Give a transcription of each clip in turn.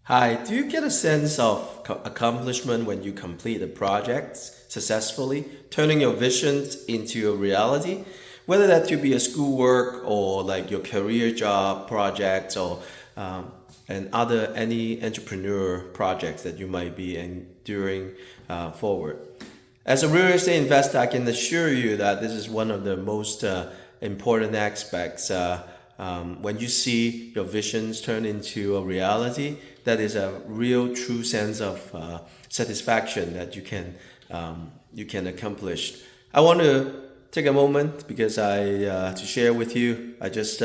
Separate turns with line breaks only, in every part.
Hi, do you get a sense of accomplishment when you complete a project successfully, turning your visions into a reality? Whether that to be a schoolwork or like your career job projects or and other any entrepreneur projects that you might be enduring forward. As a real estate investor, I can assure you that this is one of the most important aspects. When you see your visions turn into a reality, that is a real, true sense of satisfaction that you can accomplish. I want to take a moment because I to share with you. I just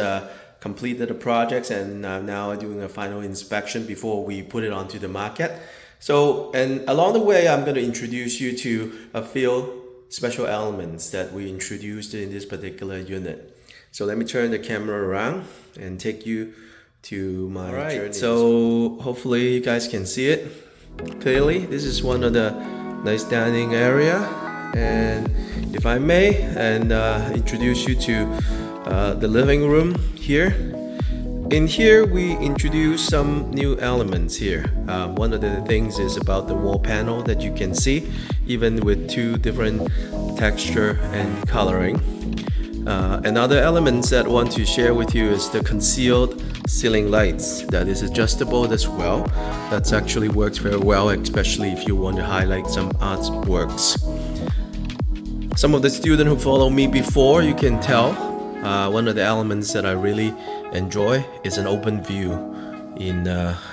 completed the projects and now doing a final inspection before we put it onto the market. So, and along the way, I'm going to introduce you to a few special elements that we introduced in this particular unit. So let me turn the camera around and take you to my journey. So hopefully you guys can see it clearly. This is one of the nice dining area, and if I may, and introduce you to the living room here. In here, we introduce some new elements here. One of the things is about the wall panel that you can see, even with two different texture and coloring. Another element that I want to share with you is the concealed ceiling lights that is adjustable as well. That actually works very well, especially if you want to highlight some artworks. Some of the students who follow me before, you can tell one of the elements that I really enjoy is an open view in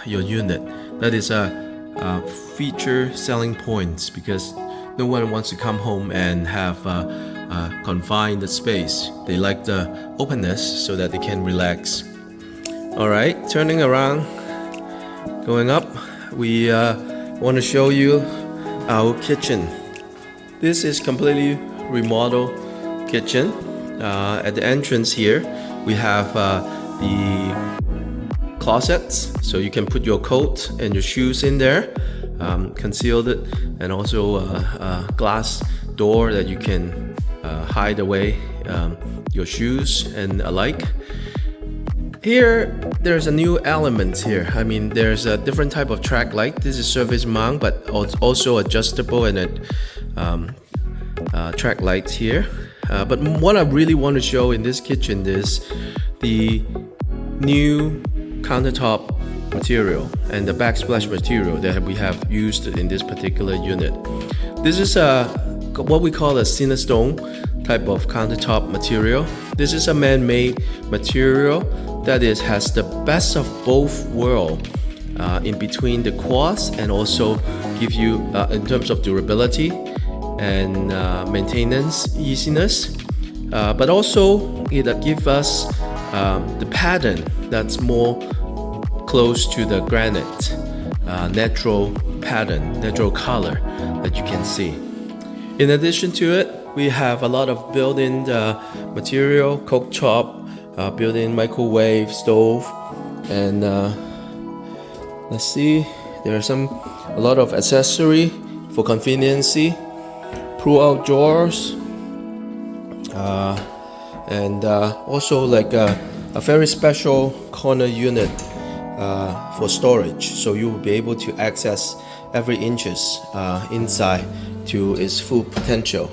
your unit. That is a feature selling points because no one wants to come home and have confined the space. They like the openness so that they can relax. All right, turning around, going up, we want to show you our kitchen. This is completely remodeled kitchen. At the entrance here, we have the closets, so you can put your coat and your shoes in there, concealed it, and also a glass door that you can hide away your shoes and alike. Here, there's a new element here. I mean, there's a different type of track light. This is surface mount, but it's also adjustable and track lights here. But what I really want to show in this kitchen is the new countertop material and the backsplash material that we have used in this particular unit. This is what we call a Cinestone type of countertop material. This is a man-made material that has the best of both worlds in between the quartz and also give you in terms of durability and maintenance easiness, but also it gives us the pattern that's more close to the granite natural pattern, natural color that you can see. In addition to it, we have a lot of built-in material, cooktop, built-in microwave, stove, and let's see, there are a lot of accessory for conveniency, pull-out drawers, and also like a very special corner unit for storage, so you will be able to access every inches inside to its full potential.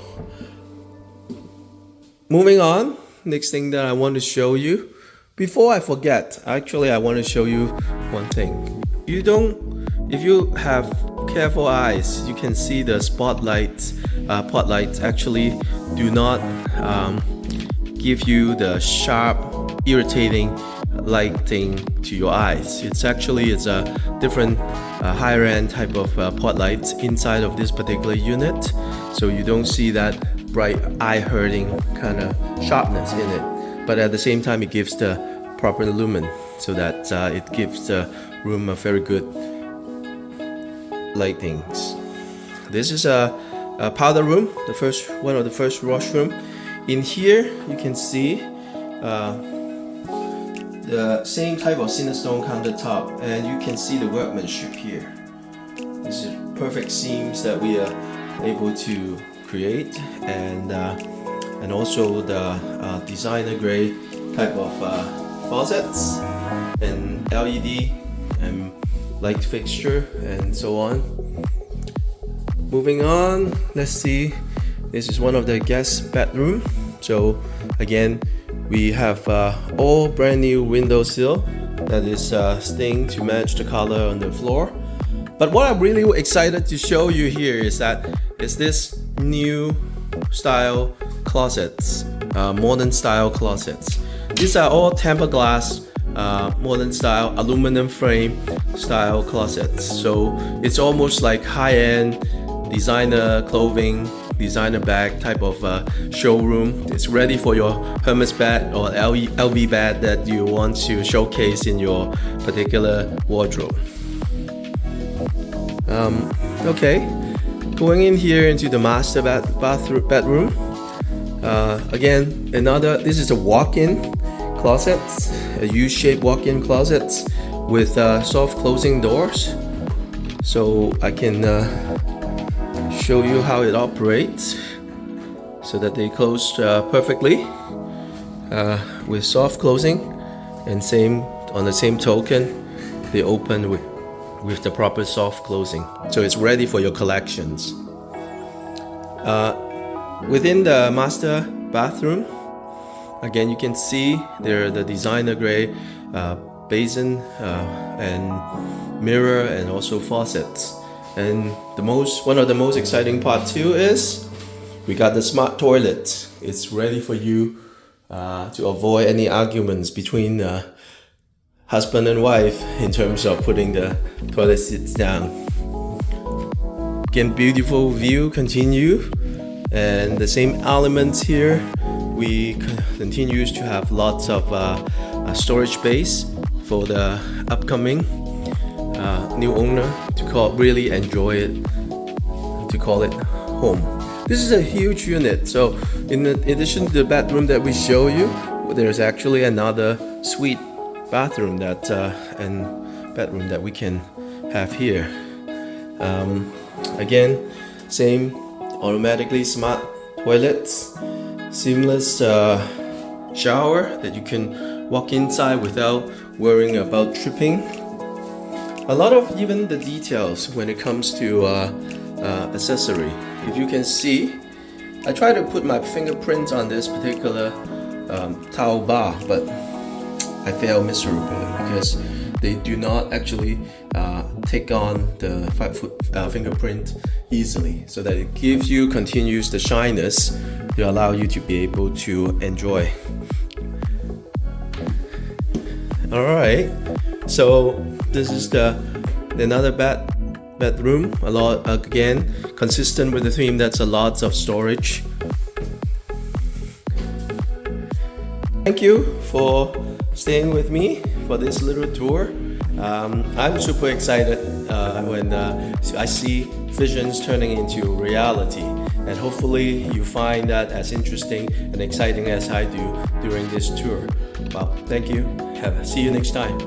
Moving on, next thing that I want to show you, before I forget, actually I want to show you one thing. If you have careful eyes, you can see the spotlights actually do not give you the sharp, irritating lighting to your eyes. It's a different higher end type of spotlights inside of this particular unit, so you don't see that bright eye hurting kind of sharpness in it, but at the same time it gives the proper lumen so that it gives the room a very good lightings. This is a powder room, one of the first washroom. In here you can see the same type of Cinestone countertop, and you can see the workmanship here. This is perfect seams that we are able to create, and also the designer grade type of faucets and LED and light fixture and so on. Moving on, let's see. This is one of the guest bedroom. So again, we have all brand new windowsill that is stained to match the color on the floor. But what I'm really excited to show you here is this new style closets, modern style closets. These are all tempered glass, modern style aluminum frame style closets. So it's almost like high-end designer clothing, designer bag type of showroom. It's ready for your Hermes bag or LV bag that you want to showcase in your particular wardrobe. Okay, going in here into the master bedroom. Again, this is a walk-in closet, a U-shaped walk-in closet with soft closing doors. So I can show you how it operates, so that they close perfectly with soft closing, and on the same token, they open with the proper soft closing. So it's ready for your collections. Within the master bathroom, again, you can see there the designer gray basin and mirror, and also faucets. And one of the most exciting part too is we got the smart toilet. It's ready for you to avoid any arguments between husband and wife in terms of putting the toilet seats down. Again, beautiful view continue, and the same elements here. We continue to have lots of storage space for the upcoming new owner to really enjoy it, to call it home. This is a huge unit. So in addition to the bedroom that we show you, there's actually another suite bathroom and bedroom that we can have here. Again, same automatically smart toilets, seamless shower that you can walk inside without worrying about tripping. A lot of even the details when it comes to accessory. If you can see, I try to put my fingerprints on this particular towel bar, but I fail miserably because they do not actually take on the 5-foot fingerprint easily, so that it continues the shyness to allow you to be able to enjoy. Alright, so this is another bedroom. A lot, again, consistent with the theme. That's a lot of storage. Thank you for staying with me for this little tour. I'm super excited when I see visions turning into reality, and hopefully you find that as interesting and exciting as I do during this tour. Well, thank you. See you next time.